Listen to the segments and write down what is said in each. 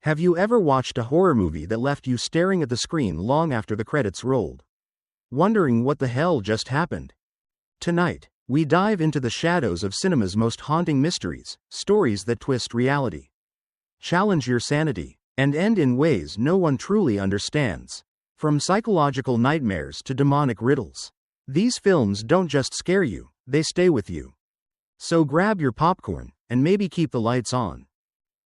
Have you ever watched a horror movie that left you staring at the screen long after the credits rolled, wondering what the hell just happened? Tonight, we dive into the shadows of cinema's most haunting mysteries, stories that twist reality, challenge your sanity, and end in ways no one truly understands. From psychological nightmares to demonic riddles, these films don't just scare you, they stay with you. So grab your popcorn, and maybe keep the lights on.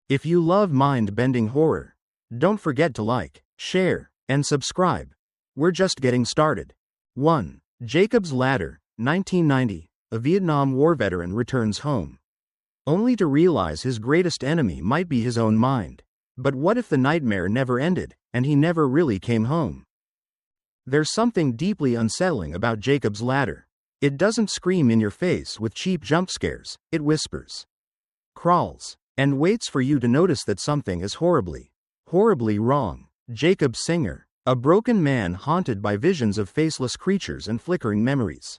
If you love mind-bending horror, don't forget to like, share, and subscribe. We're just getting started. 1. Jacob's Ladder, 1990. A Vietnam War veteran returns home, only to realize his greatest enemy might be his own mind. But what if the nightmare never ended, and he never really came home? There's something deeply unsettling about Jacob's Ladder. It doesn't scream in your face with cheap jump scares, it whispers, crawls, and waits for you to notice that something is horribly wrong. Jacob Singer, a broken man haunted by visions of faceless creatures and flickering memories,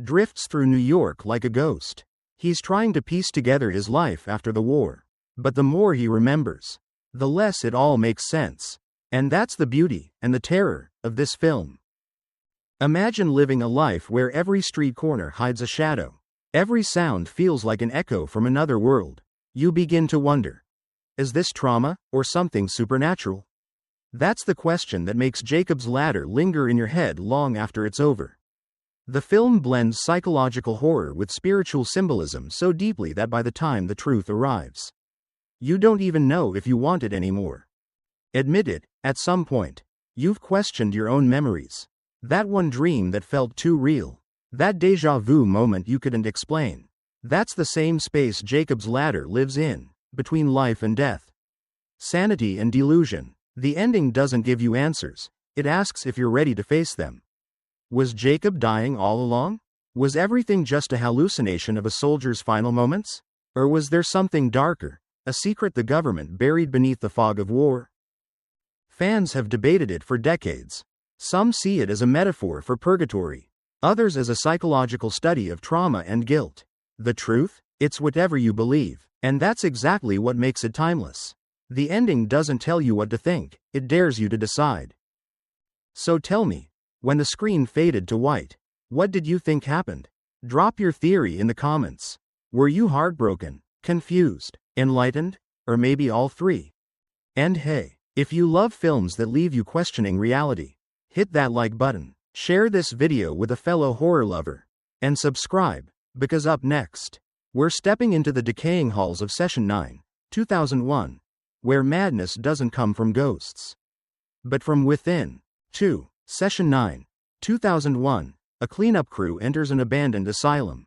drifts through New York like a ghost. He's trying to piece together his life after the war. But the more he remembers, the less it all makes sense. And that's the beauty and the terror of this film. Imagine living a life where every street corner hides a shadow. Every sound feels like an echo from another world. You begin to wonder, is this trauma or something supernatural? That's the question that makes Jacob's Ladder linger in your head long after it's over. The film blends psychological horror with spiritual symbolism so deeply that by the time the truth arrives, you don't even know if you want it anymore. Admit it, at some point, you've questioned your own memories. That one dream that felt too real. That déjà vu moment you couldn't explain. That's the same space Jacob's Ladder lives in, between life and death, sanity and delusion. The ending doesn't give you answers, it asks if you're ready to face them. Was Jacob dying all along? Was everything just a hallucination of a soldier's final moments? Or was there something darker, a secret the government buried beneath the fog of war? Fans have debated it for decades. Some see it as a metaphor for purgatory, others as a psychological study of trauma and guilt. The truth? It's whatever you believe, and that's exactly what makes it timeless. The ending doesn't tell you what to think, it dares you to decide. So tell me, when the screen faded to white, what did you think happened? Drop your theory in the comments. Were you heartbroken, confused, enlightened, or maybe all three? And hey, if you love films that leave you questioning reality, hit that like button, share this video with a fellow horror lover, and subscribe, because up next, we're stepping into the decaying halls of Session 9, 2001, where madness doesn't come from ghosts, but from within. 2. Session 9, 2001, a cleanup crew enters an abandoned asylum,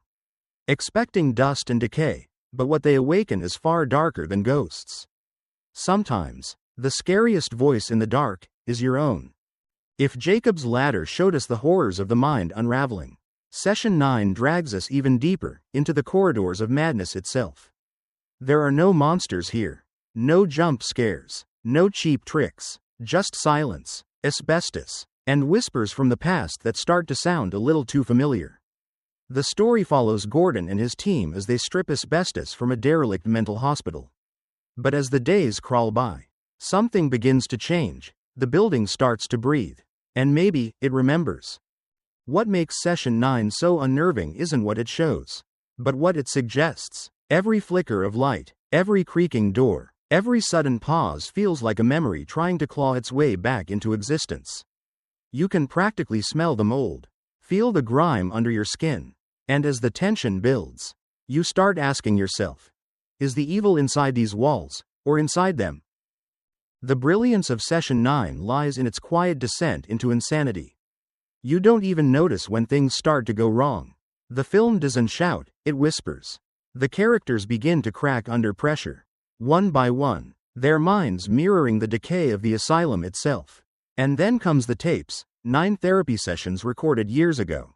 expecting dust and decay, but what they awaken is far darker than ghosts. Sometimes, the scariest voice in the dark is your own. If Jacob's Ladder showed us the horrors of the mind unraveling, Session 9 drags us even deeper into the corridors of madness itself. There are no monsters here, no jump scares, no cheap tricks, just silence, asbestos, and whispers from the past that start to sound a little too familiar. The story follows Gordon and his team as they strip asbestos from a derelict mental hospital. But as the days crawl by, something begins to change. The building starts to breathe, and maybe it remembers. What makes Session 9 so unnerving isn't what it shows, but what it suggests. Every flicker of light, every creaking door, every sudden pause feels like a memory trying to claw its way back into existence. You can practically smell the mold, feel the grime under your skin, and as the tension builds, you start asking yourself, is the evil inside these walls, or inside them? The brilliance of Session 9 lies in its quiet descent into insanity. You don't even notice when things start to go wrong. The film doesn't shout, it whispers. The characters begin to crack under pressure, one by one, their minds mirroring the decay of the asylum itself. And then comes the tapes, 9 therapy sessions recorded years ago.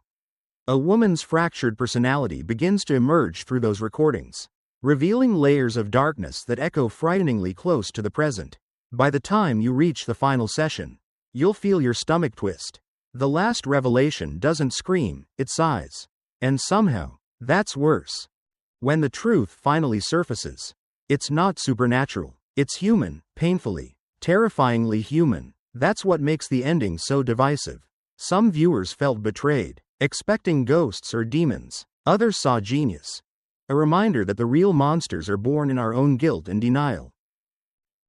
A woman's fractured personality begins to emerge through those recordings, revealing layers of darkness that echo frighteningly close to the present. By the time you reach the final session, you'll feel your stomach twist. The last revelation doesn't scream, it sighs. And somehow, that's worse. When the truth finally surfaces, it's not supernatural. It's human, painfully, terrifyingly human. That's what makes the ending so divisive. Some viewers felt betrayed, expecting ghosts or demons. Others saw genius. A reminder that the real monsters are born in our own guilt and denial.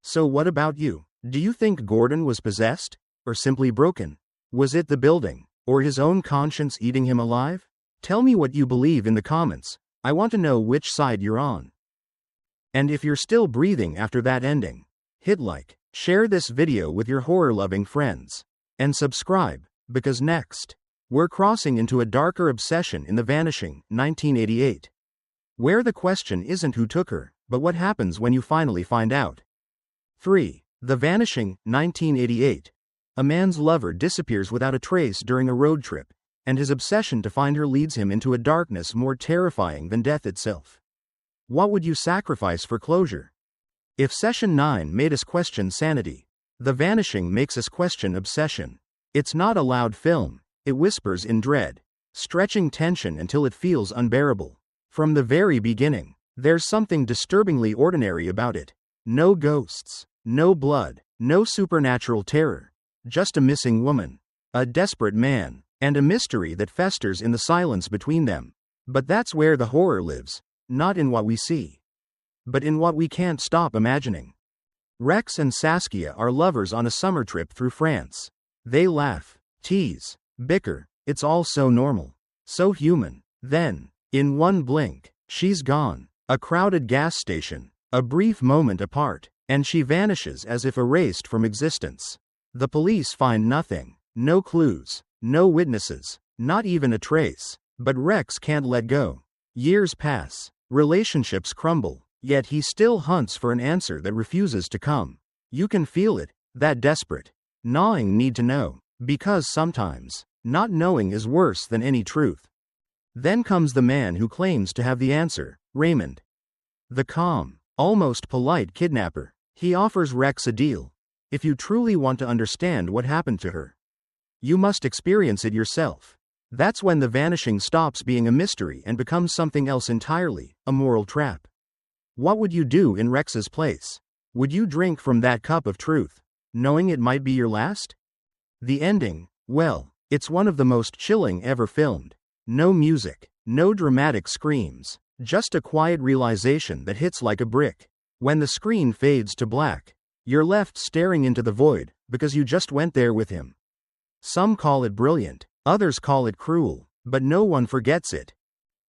So what about you? Do you think Gordon was possessed? Or simply broken? Was it the building? Or his own conscience eating him alive? Tell me what you believe in the comments. I want to know which side you're on. And if you're still breathing after that ending, hit like, share this video with your horror-loving friends, and subscribe, because next, we're crossing into a darker obsession in The Vanishing, 1988. Where the question isn't who took her, but what happens when you finally find out. 3. The Vanishing, 1988. A man's lover disappears without a trace during a road trip, and his obsession to find her leads him into a darkness more terrifying than death itself. What would you sacrifice for closure? If Session 9 made us question sanity, The Vanishing makes us question obsession. It's not a loud film, it whispers in dread, stretching tension until it feels unbearable. From the very beginning, there's something disturbingly ordinary about it. No ghosts, no blood, no supernatural terror, just a missing woman, a desperate man, and a mystery that festers in the silence between them. But that's where the horror lives, not in what we see, but in what we can't stop imagining. Rex and Saskia are lovers on a summer trip through France. They laugh, tease, bicker, it's all so normal, so human. Then, in one blink, she's gone. A crowded gas station, a brief moment apart, and she vanishes as if erased from existence. The police find nothing, no clues, no witnesses, not even a trace. But Rex can't let go. Years pass, relationships crumble, yet he still hunts for an answer that refuses to come. You can feel it, that desperate, gnawing need to know, because sometimes, not knowing is worse than any truth. Then comes the man who claims to have the answer, Raymond. The calm, almost polite kidnapper. He offers Rex a deal. If you truly want to understand what happened to her, you must experience it yourself. That's when The Vanishing stops being a mystery and becomes something else entirely, a moral trap. What would you do in Rex's place? Would you drink from that cup of truth, knowing it might be your last? The ending, well, it's one of the most chilling ever filmed. No music, no dramatic screams, just a quiet realization that hits like a brick. When the screen fades to black, you're left staring into the void, because you just went there with him. Some call it brilliant, others call it cruel, but no one forgets it.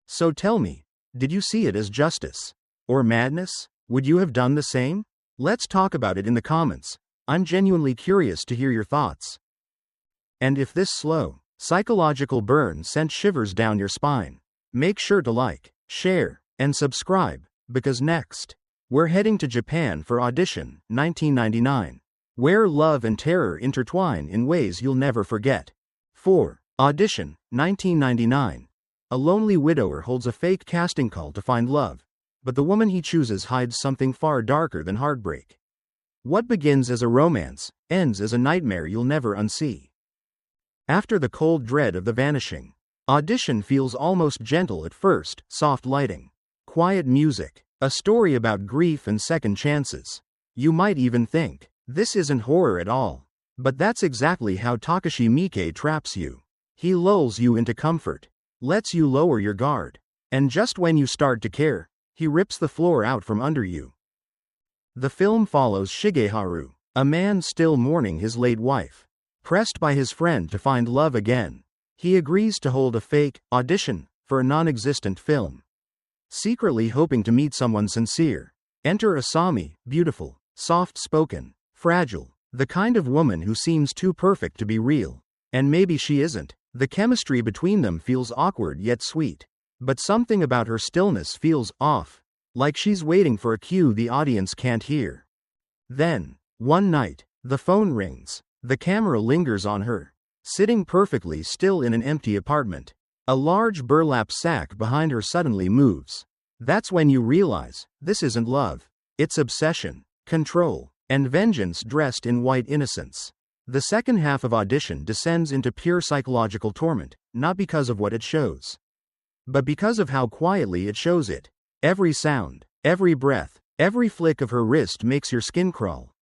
So tell me, did you see it as justice? Or madness? Would you have done the same? Let's talk about it in the comments. I'm genuinely curious to hear your thoughts. And if this slow, psychological burn sent shivers down your spine, make sure to like, share, and subscribe, because next, we're heading to Japan for Audition, 1999, where love and terror intertwine in ways you'll never forget. 4. Audition, 1999. A lonely widower holds a fake casting call to find love, but the woman he chooses hides something far darker than heartbreak. What begins as a romance, ends as a nightmare you'll never unsee. After the cold dread of The Vanishing, Audition feels almost gentle at first, soft lighting, quiet music, a story about grief and second chances. You might even think, this isn't horror at all. But that's exactly how Takashi Miike traps you. He lulls you into comfort, lets you lower your guard, and just when you start to care, he rips the floor out from under you. The film follows Shigeharu, a man still mourning his late wife. Pressed by his friend to find love again, he agrees to hold a fake audition for a non-existent film. Secretly hoping to meet someone sincere. Enter Asami, beautiful, soft-spoken, fragile, the kind of woman who seems too perfect to be real. And maybe she isn't. The chemistry between them feels awkward yet sweet. But something about her stillness feels off, like she's waiting for a cue the audience can't hear. Then, one night, the phone rings. The camera lingers on her, sitting perfectly still in an empty apartment. A large burlap sack behind her suddenly moves. That's when you realize, this isn't love. It's obsession, control, and vengeance dressed in white innocence. The second half of Audition descends into pure psychological torment, not because of what it shows, but because of how quietly it shows it. Every sound, every breath, Every flick of her wrist makes your skin crawl.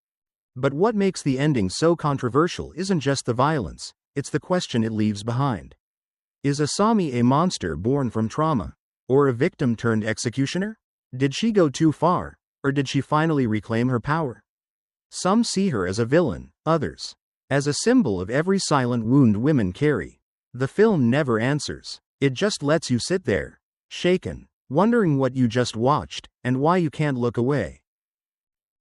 But what makes the ending so controversial isn't just the violence, it's the question it leaves behind. Is Asami a monster born from trauma? Or a victim turned executioner? Did she go too far? Or did she finally reclaim her power? Some see her as a villain, others as a symbol of every silent wound women carry. The film never answers. It just lets you sit there, shaken, wondering what you just watched, and why you can't look away.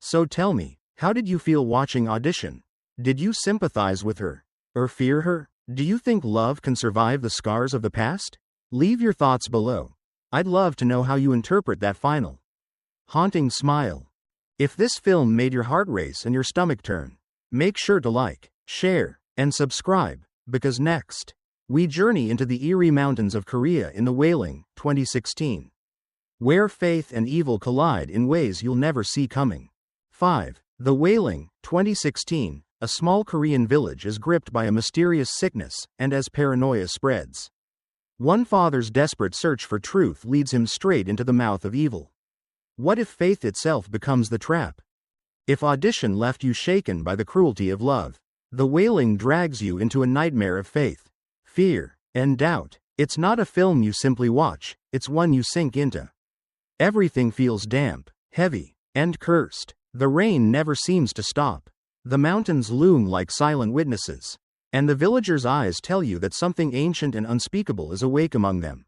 So tell me, how did you feel watching Audition? Did you sympathize with her? Or fear her? Do you think love can survive the scars of the past? Leave your thoughts below. I'd love to know how you interpret that final haunting smile. If this film made your heart race and your stomach turn, make sure to like, share, and subscribe, because next, we journey into the eerie mountains of Korea in the Wailing, 2016, where faith and evil collide in ways you'll never see coming. 5. The Wailing, 2016, a small Korean village is gripped by a mysterious sickness, and as paranoia spreads, one father's desperate search for truth leads him straight into the mouth of evil. What if faith itself becomes the trap? If Audition left you shaken by the cruelty of love, The Wailing drags you into a nightmare of faith, fear, and doubt. It's not a film you simply watch, it's one you sink into. Everything feels damp, heavy, and cursed. The rain never seems to stop. The mountains loom like silent witnesses, and the villagers' eyes tell you that something ancient and unspeakable is awake among them.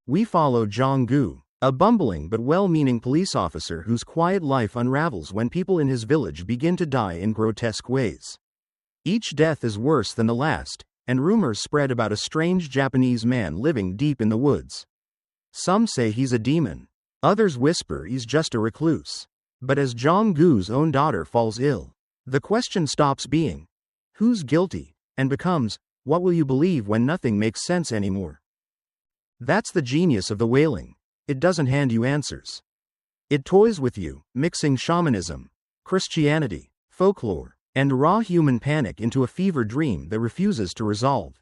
We follow Jong-gu, a bumbling but well-meaning police officer whose quiet life unravels when people in his village begin to die in grotesque ways. Each death is worse than the last, and rumors spread about a strange Japanese man living deep in the woods. Some say he's a demon, others whisper he's just a recluse. But as Jong-gu's own daughter falls ill, the question stops being, who's guilty, and becomes, what will you believe when nothing makes sense anymore? That's the genius of The Wailing. It doesn't hand you answers. It toys with you, mixing shamanism, Christianity, folklore, and raw human panic into a fever dream that refuses to resolve.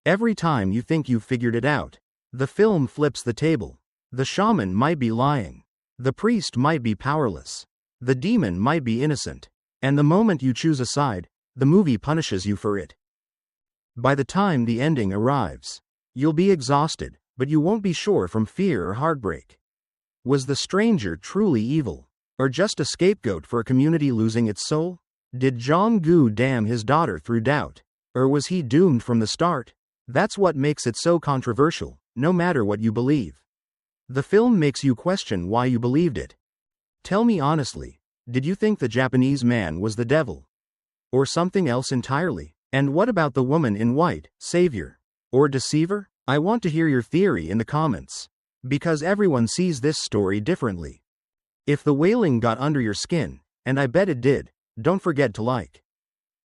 Every time you think you've figured it out, the film flips the table. The shaman might be lying. The priest might be powerless. The demon might be innocent. And the moment you choose a side, the movie punishes you for it. By the time the ending arrives, you'll be exhausted, but you won't be sure from fear or heartbreak. Was the stranger truly evil, or just a scapegoat for a community losing its soul? Did Jong-gu damn his daughter through doubt, or was he doomed from the start? That's what makes it so controversial, no matter what you believe. The film makes you question why you believed it. Tell me honestly, did you think the Japanese man was the devil? Or something else entirely? And what about the woman in white, savior, or deceiver? I want to hear your theory in the comments, because everyone sees this story differently. If The Wailing got under your skin, and I bet it did, don't forget to like,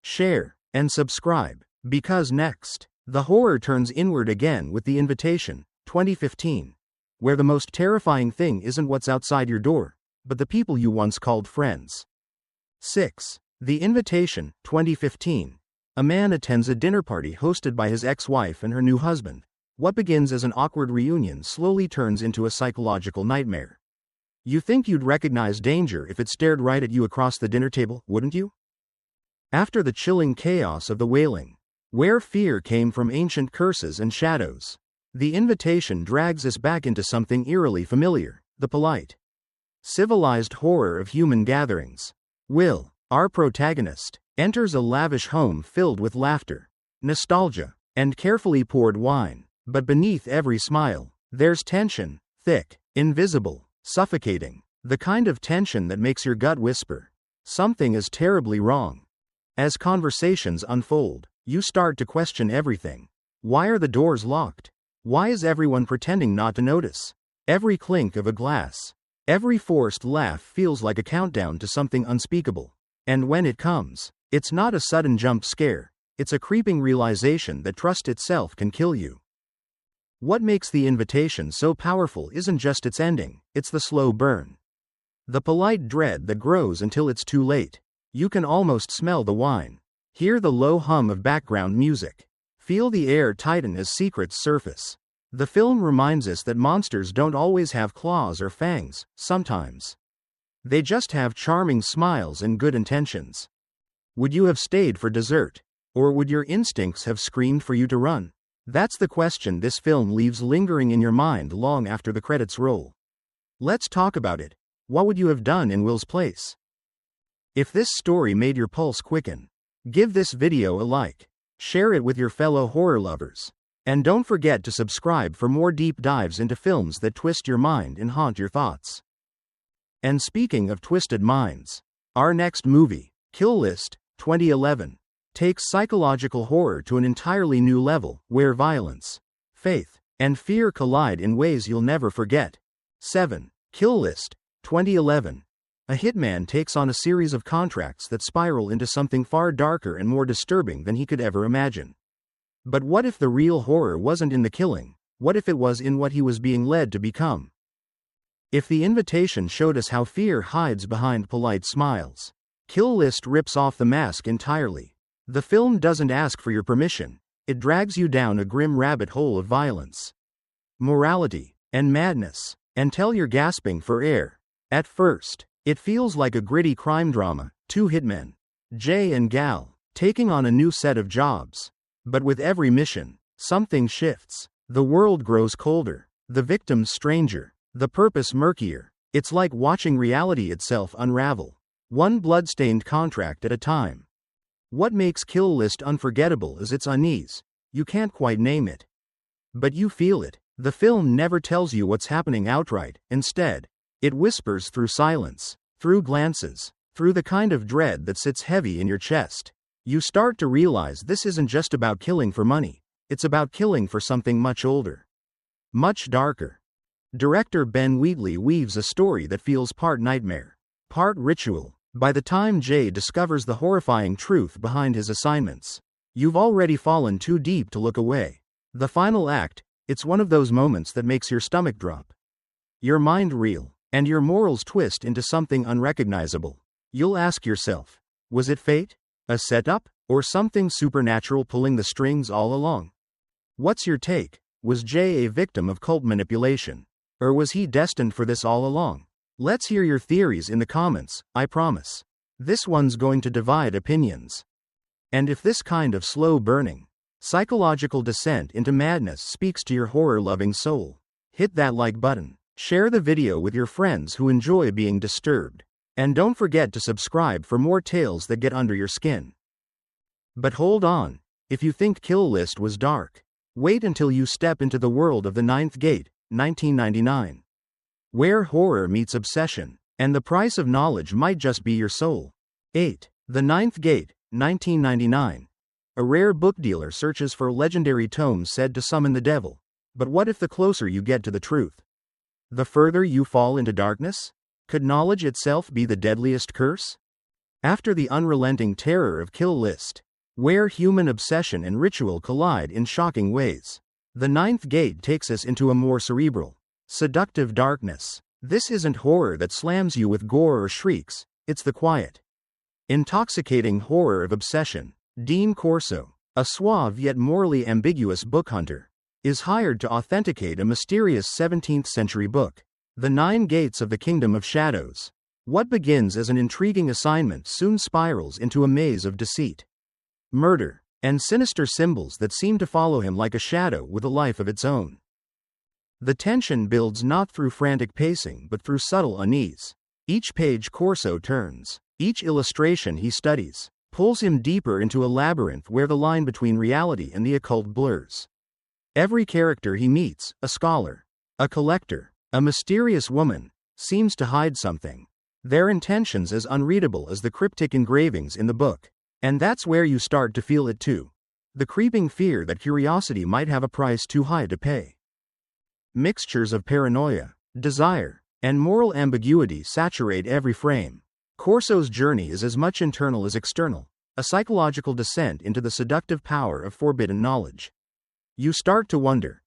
share, and subscribe, because next, the horror turns inward again with The Invitation, 2015. Where the most terrifying thing isn't what's outside your door, but the people you once called friends. 6. The Invitation, 2015. A man attends a dinner party hosted by his ex-wife and her new husband. What begins as an awkward reunion slowly turns into a psychological nightmare. You think you'd recognize danger if it stared right at you across the dinner table, wouldn't you? After the chilling chaos of The Wailing, where fear came from ancient curses and shadows, The Invitation drags us back into something eerily familiar, the polite, civilized horror of human gatherings. Will, our protagonist, enters a lavish home filled with laughter, nostalgia, and carefully poured wine, but beneath every smile, there's tension, thick, invisible, suffocating, the kind of tension that makes your gut whisper, something is terribly wrong. As conversations unfold, you start to question everything. Why are the doors locked? Why is everyone pretending not to notice? Every clink of a glass, every forced laugh feels like a countdown to something unspeakable. And when it comes, it's not a sudden jump scare, it's a creeping realization that trust itself can kill you. What makes The Invitation so powerful isn't just its ending, it's the slow burn. The polite dread that grows until it's too late. You can almost smell the wine, hear the low hum of background music, feel the air tighten as secrets surface. The film reminds us that monsters don't always have claws or fangs, sometimes They just have charming smiles and good intentions. Would you have stayed for dessert? Or would your instincts have screamed for you to run? That's the question this film leaves lingering in your mind long after the credits roll. Let's talk about it. What would you have done in Will's place? If this story made your pulse quicken, give this video a like. Share it with your fellow horror lovers. And don't forget to subscribe for more deep dives into films that twist your mind and haunt your thoughts. And speaking of twisted minds, our next movie, Kill List, 2011, takes psychological horror to an entirely new level, where violence, faith, and fear collide in ways you'll never forget. 7. Kill List, 2011. A hitman takes on a series of contracts that spiral into something far darker and more disturbing than he could ever imagine. But what if the real horror wasn't in the killing? What if it was in what he was being led to become? If The Invitation showed us how fear hides behind polite smiles, Kill List rips off the mask entirely. The film doesn't ask for your permission. It drags you down a grim rabbit hole of violence, morality, and madness, until you're gasping for air. At first, it feels like a gritty crime drama, two hitmen, Jay and Gal, taking on a new set of jobs. But with every mission, something shifts. The world grows colder, the victims stranger, the purpose murkier. It's like watching reality itself unravel, one blood-stained contract at a time. What makes Kill List unforgettable is its unease. You can't quite name it, but you feel it. The film never tells you what's happening outright. Instead, it whispers through silence, through glances, through the kind of dread that sits heavy in your chest. You start to realize this isn't just about killing for money. It's about killing for something much older, much darker. Director Ben Wheatley weaves a story that feels part nightmare, part ritual. By the time Jay discovers the horrifying truth behind his assignments, you've already fallen too deep to look away. The final act, it's one of those moments that makes your stomach drop, your mind reel, and your morals twist into something unrecognizable. You'll ask yourself, was it fate? A setup? Or something supernatural pulling the strings all along? What's your take? Was Jay a victim of cult manipulation? Or was he destined for this all along? Let's hear your theories in the comments, I promise. This one's going to divide opinions. And if this kind of slow burning, psychological descent into madness speaks to your horror-loving soul, hit that like button. Share the video with your friends who enjoy being disturbed. And don't forget to subscribe for more tales that get under your skin. But hold on, if you think Kill List was dark, wait until you step into the world of The Ninth Gate, 1999. Where horror meets obsession, and the price of knowledge might just be your soul. 8. The Ninth Gate, 1999. A rare book dealer searches for legendary tomes said to summon the devil. But what if the closer you get to the truth, the further you fall into darkness? Could knowledge itself be the deadliest curse? After the unrelenting terror of Kill List, where human obsession and ritual collide in shocking ways, The Ninth Gate takes us into a more cerebral, seductive darkness. This isn't horror that slams you with gore or shrieks, it's the quiet, intoxicating horror of obsession. Dean Corso, a suave yet morally ambiguous book hunter, is hired to authenticate a mysterious 17th century book, The Nine Gates of the Kingdom of Shadows. What begins as an intriguing assignment soon spirals into a maze of deceit, murder, and sinister symbols that seem to follow him like a shadow with a life of its own. The tension builds not through frantic pacing but through subtle unease. Each page Corso turns, each illustration he studies, pulls him deeper into a labyrinth where the line between reality and the occult blurs. Every character he meets, a scholar, a collector, a mysterious woman, seems to hide something, their intentions as unreadable as the cryptic engravings in the book. And that's where you start to feel it too. The creeping fear that curiosity might have a price too high to pay. Mixtures of paranoia, desire, and moral ambiguity saturate every frame. Corso's journey is as much internal as external, a psychological descent into the seductive power of forbidden knowledge. You start to wonder,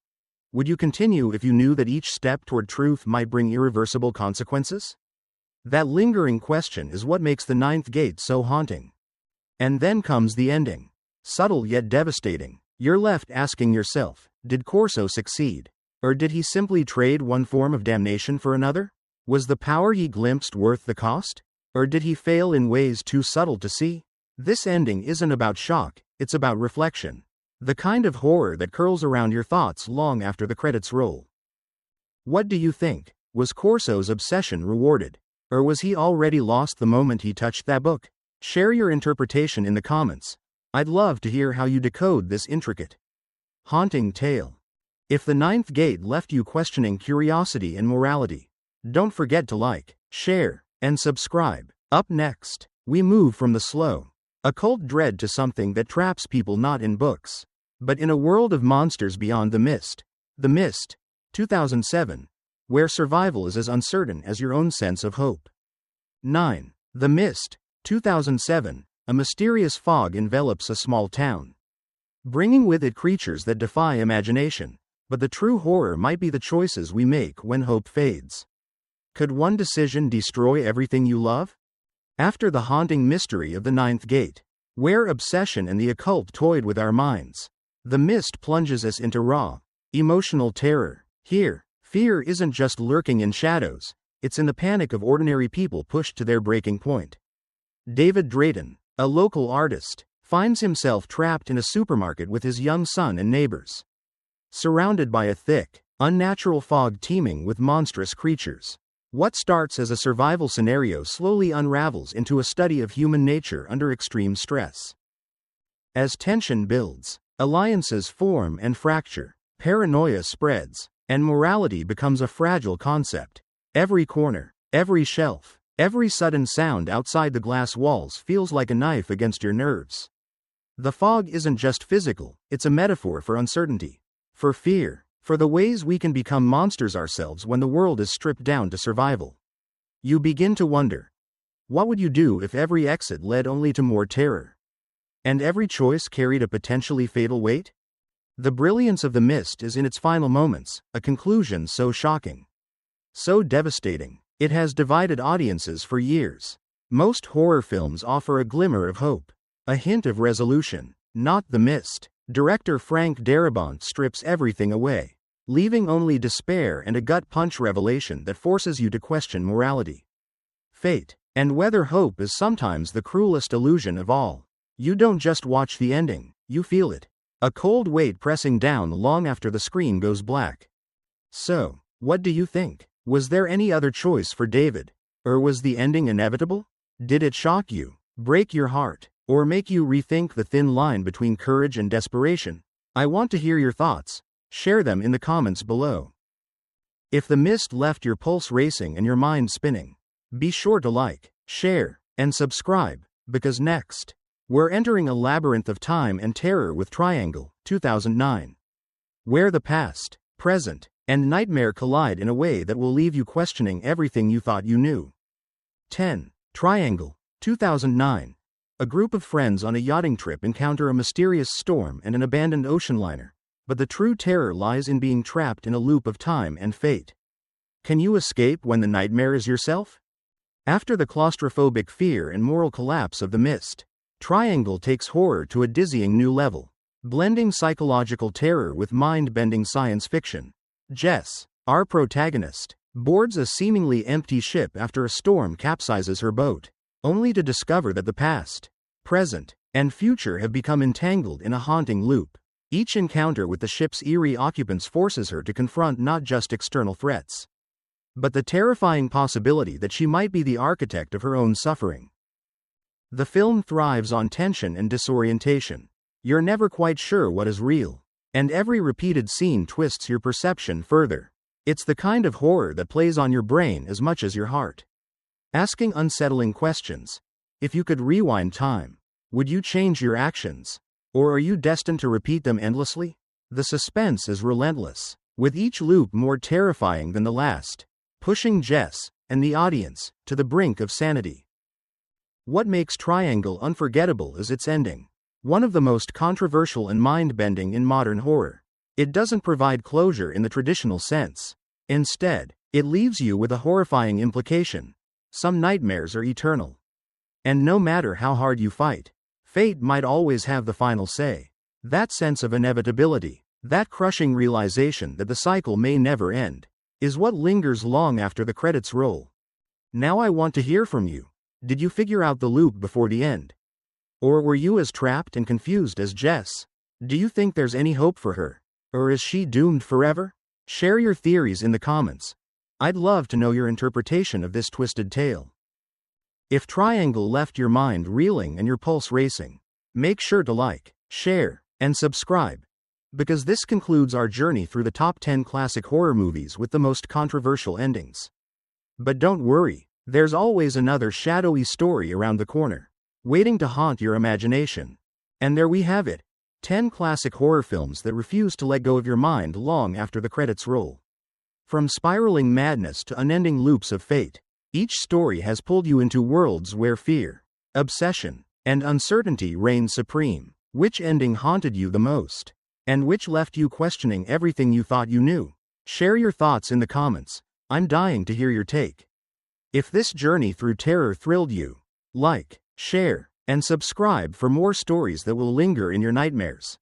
would you continue if you knew that each step toward truth might bring irreversible consequences? That lingering question is what makes The Ninth Gate so haunting. And then comes the ending. Subtle yet devastating. You're left asking yourself, did Corso succeed? Or did he simply trade one form of damnation for another? Was the power he glimpsed worth the cost? Or did he fail in ways too subtle to see? This ending isn't about shock, it's about reflection. The kind of horror that curls around your thoughts long after the credits roll. What do you think? Was Corso's obsession rewarded? Or was he already lost the moment he touched that book? Share your interpretation in the comments. I'd love to hear how you decode this intricate, haunting tale. If the ninth gate left you questioning curiosity and morality, don't forget to like, share, and subscribe. Up next, we move from the slow, occult dread to something that traps people not in books, but in a world of monsters beyond the mist. The Mist, 2007, where survival is as uncertain as your own sense of hope. 9. The Mist, 2007, a mysterious fog envelops a small town, bringing with it creatures that defy imagination, but the true horror might be the choices we make when hope fades. Could one decision destroy everything you love? After the haunting mystery of the ninth gate, where obsession and the occult toyed with our minds, The Mist plunges us into raw, emotional terror. Here, fear isn't just lurking in shadows, it's in the panic of ordinary people pushed to their breaking point. David Drayton, a local artist, finds himself trapped in a supermarket with his young son and neighbors, surrounded by a thick, unnatural fog teeming with monstrous creatures. What starts as a survival scenario slowly unravels into a study of human nature under extreme stress. As tension builds, alliances form and fracture, paranoia spreads, and morality becomes a fragile concept. Every corner, every shelf, every sudden sound outside the glass walls feels like a knife against your nerves. The fog isn't just physical, it's a metaphor for uncertainty, for fear, for the ways we can become monsters ourselves when the world is stripped down to survival. You begin to wonder, what would you do if every exit led only to more terror? And every choice carried a potentially fatal weight? The brilliance of The Mist is in its final moments, a conclusion so shocking, so devastating, it has divided audiences for years. Most horror films offer a glimmer of hope, a hint of resolution. Not The Mist. Director Frank Darabont strips everything away, leaving only despair and a gut-punch revelation that forces you to question morality, fate, and whether hope is sometimes the cruelest illusion of all. You don't just watch the ending, you feel it. A cold weight pressing down long after the screen goes black. So, what do you think? Was there any other choice for David? Or was the ending inevitable? Did it shock you, break your heart, or make you rethink the thin line between courage and desperation? I want to hear your thoughts. Share them in the comments below. If The Mist left your pulse racing and your mind spinning, be sure to like, share, and subscribe, because next, we're entering a labyrinth of time and terror with Triangle, 2009, where the past, present, and nightmare collide in a way that will leave you questioning everything you thought you knew. 10. Triangle, 2009. A group of friends on a yachting trip encounter a mysterious storm and an abandoned ocean liner, but the true terror lies in being trapped in a loop of time and fate. Can you escape when the nightmare is yourself? After the claustrophobic fear and moral collapse of The Mist, Triangle takes horror to a dizzying new level, blending psychological terror with mind-bending science fiction. Jess, our protagonist, boards a seemingly empty ship after a storm capsizes her boat, only to discover that the past, present, and future have become entangled in a haunting loop. Each encounter with the ship's eerie occupants forces her to confront not just external threats, but the terrifying possibility that she might be the architect of her own suffering. The film thrives on tension and disorientation. You're never quite sure what is real, and every repeated scene twists your perception further. It's the kind of horror that plays on your brain as much as your heart, asking unsettling questions. If you could rewind time, would you change your actions? Or are you destined to repeat them endlessly? The suspense is relentless, with each loop more terrifying than the last, pushing Jess, and the audience, to the brink of sanity. What makes Triangle unforgettable is its ending, one of the most controversial and mind-bending in modern horror. It doesn't provide closure in the traditional sense. Instead, it leaves you with a horrifying implication. Some nightmares are eternal. And no matter how hard you fight, fate might always have the final say. That sense of inevitability, that crushing realization that the cycle may never end, is what lingers long after the credits roll. Now I want to hear from you. Did you figure out the loop before the end? Or were you as trapped and confused as Jess? Do you think there's any hope for her? Or is she doomed forever? Share your theories in the comments. I'd love to know your interpretation of this twisted tale. If Triangle left your mind reeling and your pulse racing, make sure to like, share, and subscribe. Because this concludes our journey through the top 10 classic horror movies with the most controversial endings. But don't worry, there's always another shadowy story around the corner, waiting to haunt your imagination. And there we have it, 10 classic horror films that refuse to let go of your mind long after the credits roll. From spiraling madness to unending loops of fate, each story has pulled you into worlds where fear, obsession, and uncertainty reign supreme. Which ending haunted you the most? And which left you questioning everything you thought you knew? Share your thoughts in the comments. I'm dying to hear your take. If this journey through terror thrilled you, like, share, and subscribe for more stories that will linger in your nightmares.